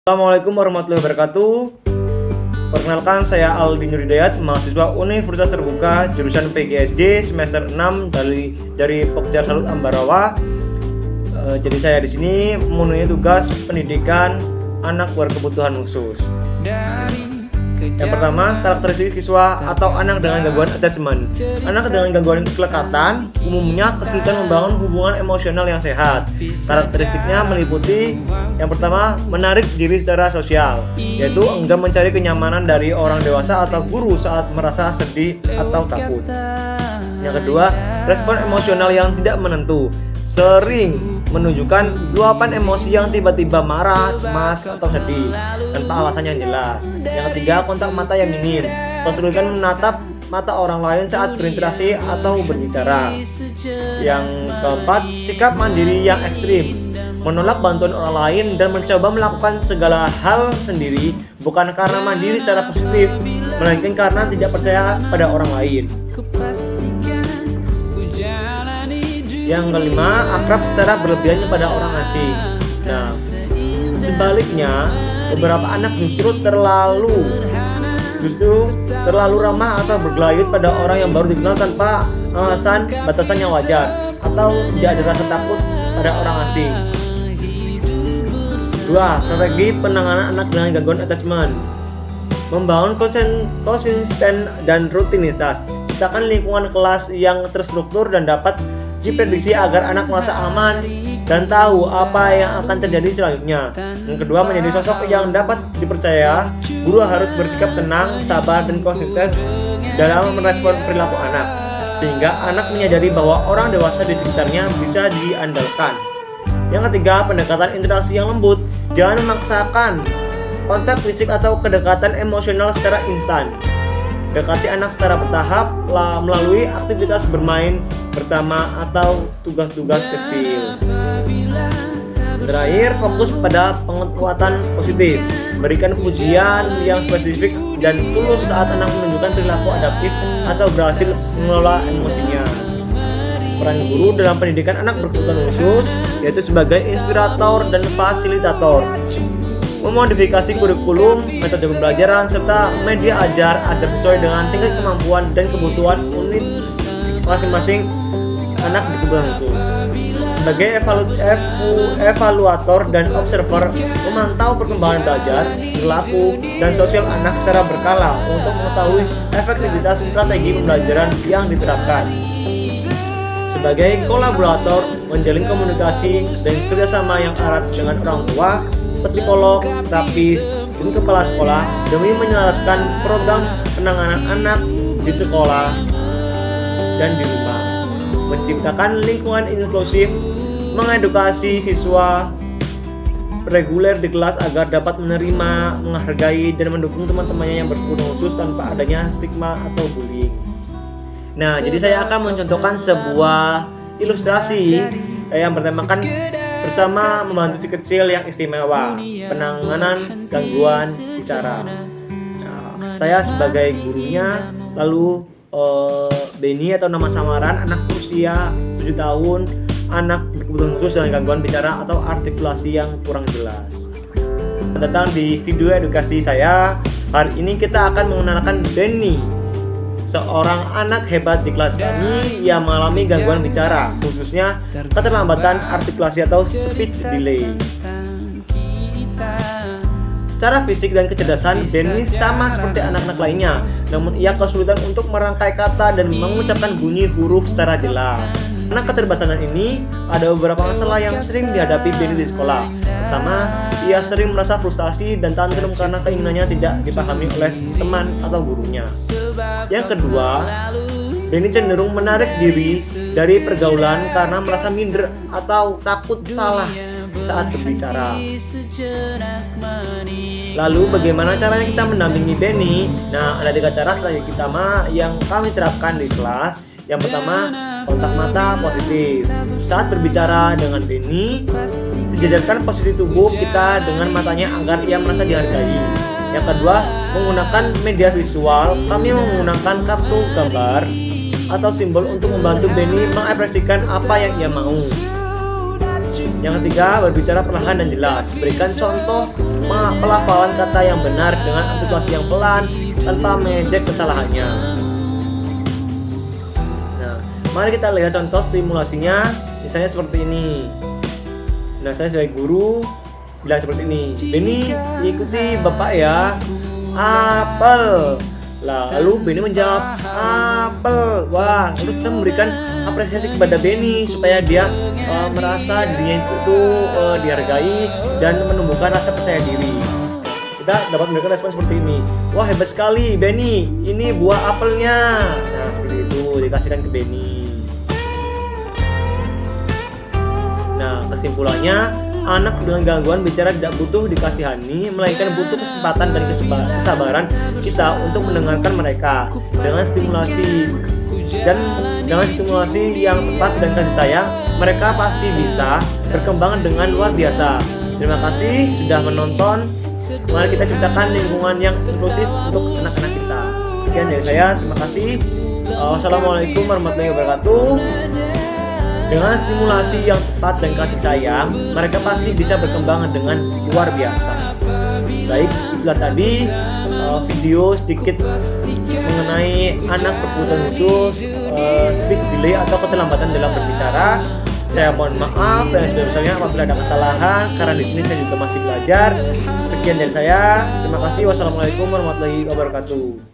Assalamualaikum warahmatullahi wabarakatuh. Perkenalkan, saya Aldi Nuridayat, mahasiswa Universitas Terbuka jurusan PGSD semester 6 dari Pokja Salut Ambarawa. Jadi saya di sini memenuhi tugas pendidikan anak berkebutuhan khusus. Yang pertama, karakteristik siswa atau anak dengan gangguan attachment. Anak dengan gangguan kelekatan umumnya kesulitan membangun hubungan emosional yang sehat. Karakteristiknya meliputi yang pertama, menarik diri secara sosial, yaitu enggan mencari kenyamanan dari orang dewasa atau guru saat merasa sedih atau takut. Yang kedua, respon emosional yang tidak menentu, sering menunjukkan luapan emosi yang tiba-tiba marah, cemas, atau sedih tanpa alasan yang jelas. Yang ketiga, kontak mata yang minim, kesulitan menatap mata orang lain saat berinteraksi atau berbicara. Yang keempat, sikap mandiri yang ekstrim, menolak bantuan orang lain dan mencoba melakukan segala hal sendiri, bukan karena mandiri secara positif, melainkan karena tidak percaya pada orang lain. Yang kelima, akrab secara berlebihan pada orang asing. Nah, sebaliknya, beberapa anak justru terlalu ramah atau bergelayut pada orang yang baru dikenal tanpa alasan batasan yang wajar, atau tidak ada rasa takut pada orang asing. 2. Strategi penanganan anak dengan gangguan attachment. Membangun konsisten dan rutinitas. Ciptakan lingkungan kelas yang terstruktur dan dapat diprediksi agar anak merasa aman dan tahu apa yang akan terjadi selanjutnya. Yang kedua, menjadi sosok yang dapat dipercaya. Guru harus bersikap tenang, sabar, dan konsisten dalam merespon perilaku anak, sehingga anak menyadari bahwa orang dewasa di sekitarnya bisa diandalkan. Yang ketiga, pendekatan interaksi yang lembut. Jangan memaksakan kontak fisik atau kedekatan emosional secara instan. Dekati anak secara bertahap melalui aktivitas bermain bersama atau tugas-tugas kecil. Terakhir, fokus pada penguatan positif. Berikan pujian yang spesifik dan tulus saat anak menunjukkan perilaku adaptif atau berhasil mengelola emosinya. Peran guru dalam pendidikan anak berkebutuhan khusus yaitu sebagai inspirator dan fasilitator, memodifikasi kurikulum, metode pembelajaran, serta media ajar agar sesuai dengan tingkat kemampuan dan kebutuhan unit masing-masing anak berkebutuhan khusus. Sebagai evaluator dan observer, memantau perkembangan belajar, perilaku, dan sosial anak secara berkala untuk mengetahui efektivitas strategi pembelajaran yang diterapkan. Sebagai kolaborator, menjalin komunikasi dan kerjasama yang erat dengan orang tua, psikolog, terapis, dan kepala sekolah demi menyelaraskan program penanganan anak di sekolah dan di rumah. Menciptakan lingkungan inklusif, mengedukasi siswa reguler di kelas agar dapat menerima, menghargai, dan mendukung teman-temannya yang berkebutuhan khusus tanpa adanya stigma atau bullying. Nah, jadi saya akan mencontohkan sebuah ilustrasi yang bertemakan bersama membantu si kecil yang istimewa, penanganan gangguan bicara. Nah, saya sebagai gurunya, lalu Benny atau nama samaran, anak usia 7 tahun, anak berkebutuhan khusus dengan gangguan bicara atau artikulasi yang kurang jelas. Datang di video edukasi saya. Hari ini kita akan mengenalkan Benny, seorang anak hebat di kelas kami yang mengalami gangguan bicara, khususnya keterlambatan artikulasi atau speech delay. Secara fisik dan kecerdasan, Benny sama seperti anak-anak lainnya, namun ia kesulitan untuk merangkai kata dan mengucapkan bunyi huruf secara jelas. Karena keterbatasan ini, ada beberapa masalah yang sering dihadapi Benny di sekolah. Pertama, ia sering merasa frustasi dan tantrum karena keinginannya tidak dipahami oleh teman atau gurunya. Yang kedua, Benny cenderung menarik diri dari pergaulan karena merasa minder atau takut salah saat berbicara. Lalu bagaimana caranya kita mendampingi Benny? Nah, ada 3 cara strategi utama yang kami terapkan di kelas. Yang pertama, kontak mata positif. Saat berbicara dengan Benny, sejajarkan posisi tubuh kita dengan matanya agar ia merasa dihargai. Yang kedua, menggunakan media visual. Kami menggunakan kartu gambar atau simbol untuk membantu Benny mengekspresikan apa yang ia mau. Yang ketiga, berbicara perlahan dan jelas. Berikan contoh pelafalan kata yang benar dengan artikulasi yang pelan tanpa mengejek kesalahannya. Nah, mari kita lihat contoh stimulasinya. Misalnya seperti ini. Nah, saya sebagai guru bilang seperti ini. Beni, ikuti Bapak ya. Apel. Lalu Beni menjawab apel. Wah, lalu kita memberikan apresiasi kepada Beni supaya dia merasa dirinya itu dihargai dan menumbuhkan rasa percaya diri. Kita dapat memberikan respon seperti ini. Wah, hebat sekali Beni, ini buah apelnya. Nah, seperti itu dikasihkan ke Beni. Nah, kesimpulannya, anak dengan gangguan bicara tidak butuh dikasihani, melainkan butuh kesempatan dan kesabaran kita untuk mendengarkan mereka. Dengan stimulasi yang tepat dan kasih sayang, mereka pasti bisa berkembang dengan luar biasa. Terima kasih sudah menonton. Mari kita ciptakan lingkungan yang inklusif untuk anak-anak kita. Sekian dari saya, terima kasih. Wassalamualaikum warahmatullahi wabarakatuh. Dengan stimulasi yang tepat dan kasih sayang, mereka pasti bisa berkembang dengan luar biasa. Baik, itulah tadi video sedikit mengenai anak berkebutuhan khusus, speech delay atau keterlambatan dalam berbicara. Saya mohon maaf dan sebesar-besarnya apabila ada kesalahan, karena di sini saya juga masih belajar. Sekian dari saya, terima kasih. Wassalamualaikum warahmatullahi wabarakatuh.